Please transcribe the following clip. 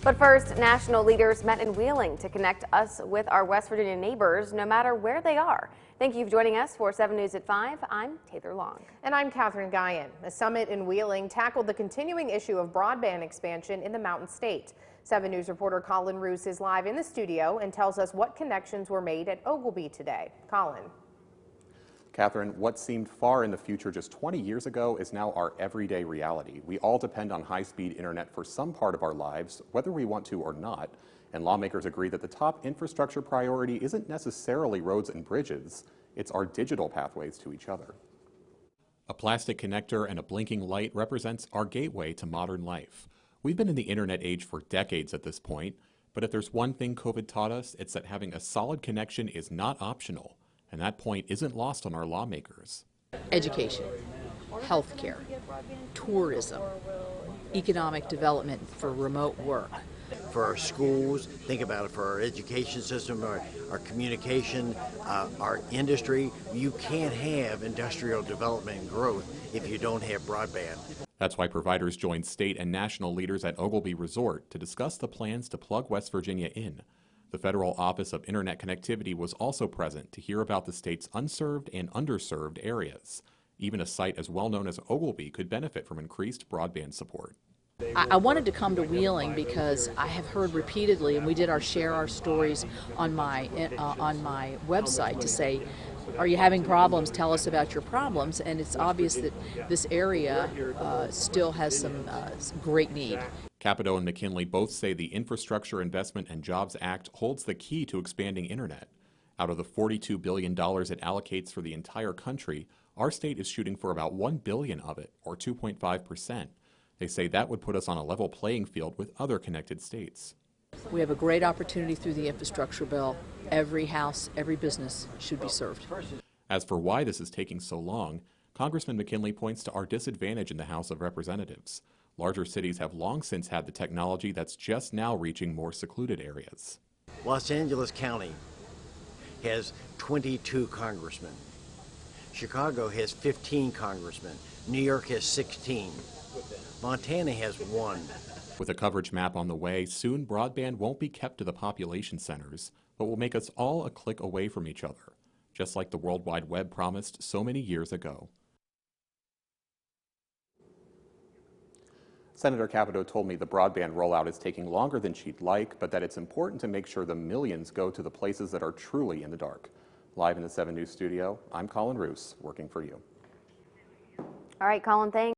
But first, national leaders met in Wheeling to connect us with our West Virginia neighbors, no matter where they are. Thank you for joining us for 7 News at 5. I'm Taylor Long. And I'm Catherine Guyan. A summit in Wheeling tackled the continuing issue of broadband expansion in the Mountain State. 7 News reporter Colin Roos is live in the studio and tells us what connections were made at Oglebay today. Colin. Catherine, what seemed far in the future just 20 years ago is now our everyday reality. We all depend on high-speed internet for some part of our lives, whether we want to or not. And lawmakers agree that the top infrastructure priority isn't necessarily roads and bridges, it's our digital pathways to each other. A plastic connector and a blinking light represents our gateway to modern life. We've been in the internet age for decades at this point, but if there's one thing COVID taught us, it's that having a solid connection is not optional. And that point isn't lost on our lawmakers. Education, healthcare, tourism, economic development for remote work. For our schools, think about it for our education system, our communication, our industry. You can't have industrial development and growth if you don't have broadband. That's why providers joined state and national leaders at Oglebay Resort to discuss the plans to plug West Virginia in. The Federal Office of Internet Connectivity was also present to hear about the state's unserved and underserved areas. Even a site as well known as Oglebay could benefit from increased broadband support. I wanted to come to Wheeling because I have heard repeatedly, and we did share our stories on my website to say, are you having problems? Tell us about your problems. And it's obvious that this area still has some great need. Capito and McKinley both say the Infrastructure Investment and Jobs Act holds the key to expanding internet. Out of the $42 billion it allocates for the entire country, our state is shooting for about $1 billion of it, or 2.5%. They say that would put us on a level playing field with other connected states. We have a great opportunity through the infrastructure bill. Every house, every business should be served. As for why this is taking so long, Congressman McKinley points to our disadvantage in the House of Representatives. Larger cities have long since had the technology that's just now reaching more secluded areas. Los Angeles County has 22 congressmen. Chicago has 15 congressmen. New York has 16. Montana has 1. With a coverage map on the way, soon broadband won't be kept to the population centers, but will make us all a click away from each other, just like the World Wide Web promised so many years ago. Senator Capito told me the broadband rollout is taking longer than she'd like, but that it's important to make sure the millions go to the places that are truly in the dark. Live in the 7 News studio, I'm Colin Roos, working for you. All right, Colin, thanks.